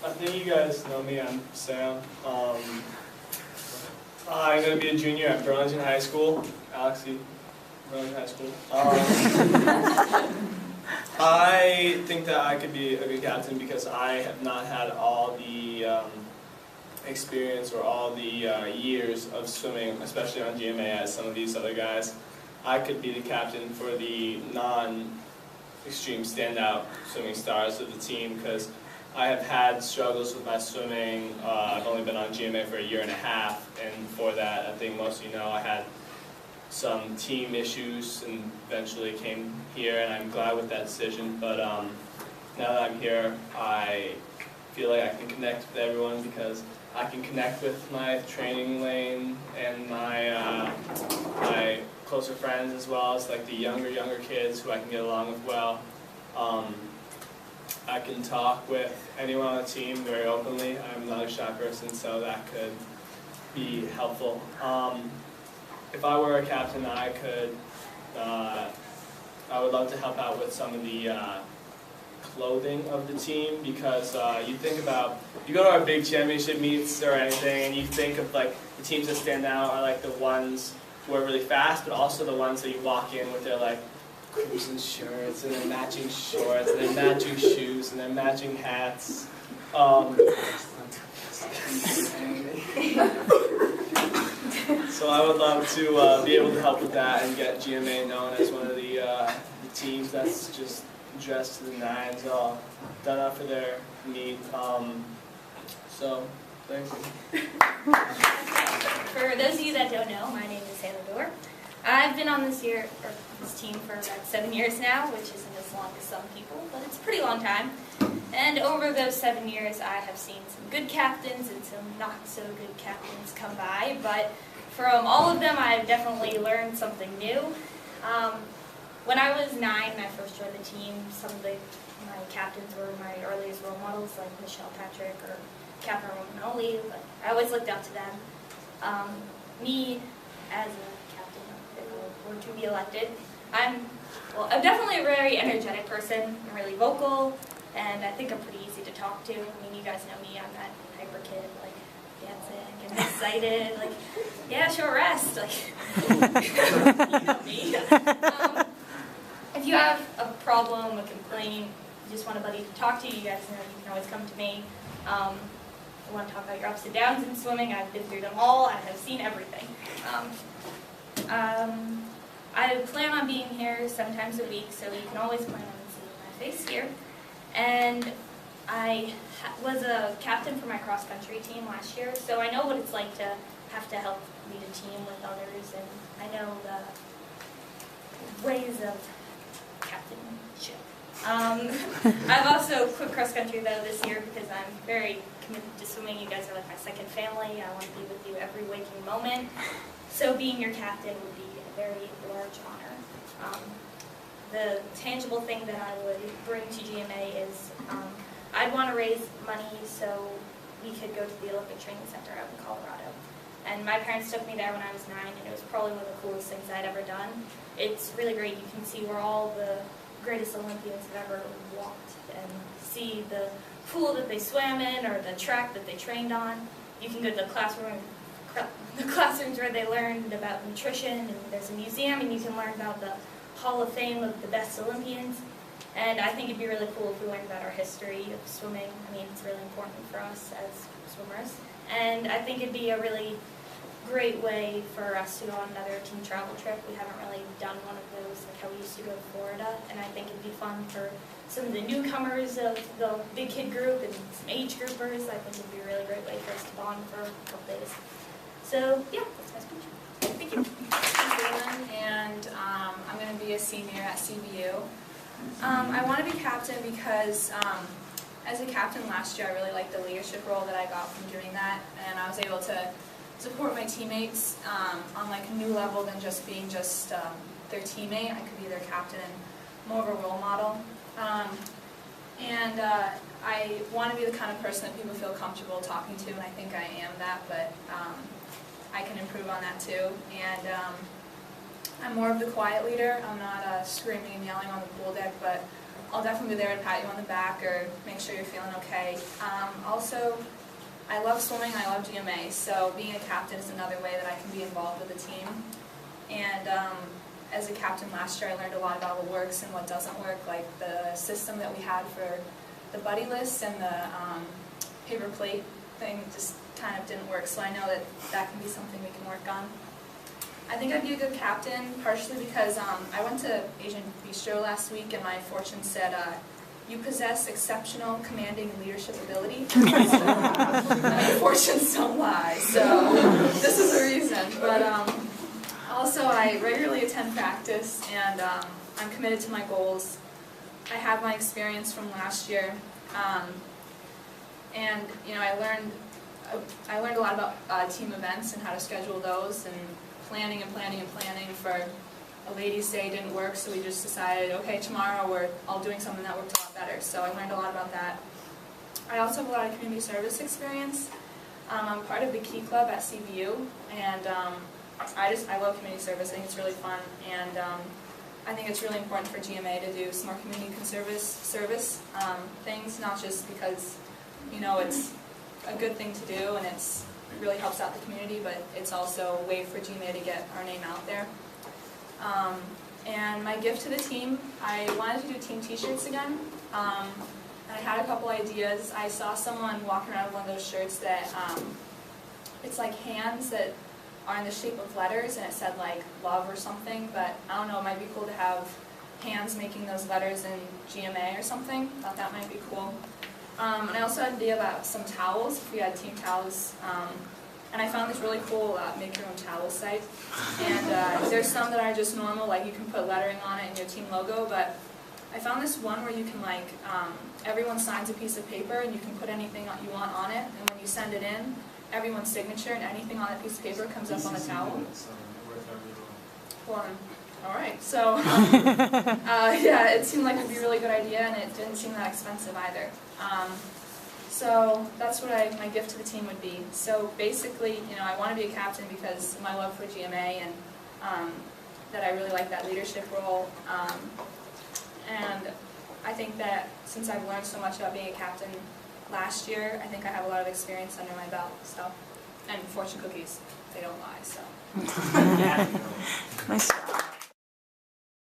I think you guys know me. I'm Sam. I'm going to be a junior at Burlington High School. Alexi, Burlington High School. I think that I could be a good captain because I have not had all the experience or all the years of swimming, especially on GMA, as some of these other guys. I could be the captain for the non-extreme standout swimming stars of the team because I have had struggles with my swimming. I've only been on GMA for a year and a half, and before that, I think most of you know, I had some team issues and eventually came here, and I'm glad with that decision. But now that I'm here, I feel like I can connect with everyone because I can connect with my training lane and my my closer friends, as well as like the younger kids who I can get along with well. I can talk with anyone on the team very openly. I'm not a shy person, so that could be helpful. If I were a captain, I would love to help out with some of the clothing of the team, because you think about, you go to our big championship meets or anything, and you think of like the teams that stand out are like the ones who are really fast, but also the ones that you walk in with their like crimson shirts and their matching shorts and their matching shoes and their matching hats. So I would love to be able to help with that and get GMA known as one of the teams that's just dressed to the nines, all done up for their meet. So, thank you. For those of you that don't know, my name is Hannah Dorr. I've been on this team for about 7 years now, which isn't as long as some people, but it's a pretty long time. And over those 7 years, I have seen some good captains and some not so good captains come by, but from all of them, I've definitely learned something new. When I was 9 and I first joined the team, some of my captains were my earliest role models, like Michelle Patrick or Catherine Romanoli, but I always looked up to them. Me, as a captain, if I were to be elected, I'm definitely a very energetic person. I'm really vocal, and I think I'm pretty easy to talk to. I mean, you guys know me, I'm that hyper kid, like, dancing and excited, like, yeah, short rest, like, you know me. If you have a problem, a complaint, you just want somebody to talk to, you guys know you can always come to me. You want to talk about your ups and downs in swimming, I've been through them all, I have seen everything. I plan on being here 7 times a week, so you can always plan on seeing my face here. And I was a captain for my cross-country team last year, so I know what it's like to have to help lead a team with others, and I know the ways of captainship. I've also quit cross-country though this year because I'm very committed to swimming. You guys are like my second family. I want to be with you every waking moment. So being your captain would be a very large honor. The tangible thing that I would bring to GMA is I'd want to raise money so we could go to the Olympic Training Center out in Colorado. And my parents took me there when I was 9, and it was probably one of the coolest things I'd ever done. It's really great. You can see where all the greatest Olympians have ever walked and see the pool that they swam in or the track that they trained on. You can go to the classrooms where they learned about nutrition, and there's a museum, and you can learn about the Hall of Fame of the best Olympians. And I think it'd be really cool if we learned about our history of swimming. I mean, it's really important for us as swimmers. And I think it'd be a really great way for us to go on another team travel trip. We haven't really done one of those like how we used to go to Florida, and I think it'd be fun for some of the newcomers of the big kid group and some age groupers. I think it'd be a really great way for us to bond for a couple days. So yeah, that's my speech. Thank you. I'm and I'm going to be a senior at CBU. I want to be captain because as a captain last year, I really liked the leadership role that I got from doing that, and I was able to support my teammates on like a new level than just being their teammate. I could be their captain and more of a role model. I want to be the kind of person that people feel comfortable talking to, and I think I am that, but I can improve on that too. And I'm more of the quiet leader. I'm not screaming and yelling on the pool deck, but I'll definitely be there to pat you on the back or make sure you're feeling okay. Also, I love swimming, I love GMA, so being a captain is another way that I can be involved with the team. And as a captain last year, I learned a lot about what works and what doesn't work, like the system that we had for the buddy list and the paper plate thing just kind of didn't work, so I know that that can be something we can work on. I think I'd be a good captain, partially because I went to Asian Bistro last week and my fortune said, you possess exceptional commanding and leadership ability. My fortunes don't lie, so this is a reason. But also I regularly attend practice and I'm committed to my goals. I have my experience from last year, and I learned a lot about team events and how to schedule those, and planning for a ladies' day didn't work, so we just decided, okay, tomorrow we're all doing something that worked a lot better. So I learned a lot about that. I also have a lot of community service experience. I'm part of the Key Club at CVU, and I love community service. I think it's really fun, and I think it's really important for GMA to do some more community service things, not just because it's a good thing to do and it really helps out the community, but it's also a way for GMA to get our name out there. And my gift to the team, I wanted to do team t-shirts again. And I had a couple ideas. I saw someone walking around with one of those shirts that it's like hands that are in the shape of letters, and it said like love or something, but I don't know, it might be cool to have hands making those letters in GMA or something. Thought that might be cool. And I also had an idea about some towels, if we had team towels. And I found this really cool make your own towel site. And there's some that are just normal, like you can put lettering on it and your team logo, but I found this one where you can everyone signs a piece of paper and you can put anything you want on it, and when you send it in, everyone's signature and anything on that piece of paper comes up on the towel. Alright, so yeah, it seemed like it would be a really good idea, and it didn't seem that expensive either. So that's what my gift to the team would be. So basically, I want to be a captain because of my love for GMA and that I really like that leadership role. And I think that since I've learned so much about being a captain last year, I think I have a lot of experience under my belt. So, and fortune cookies, they don't lie. So. Nice job.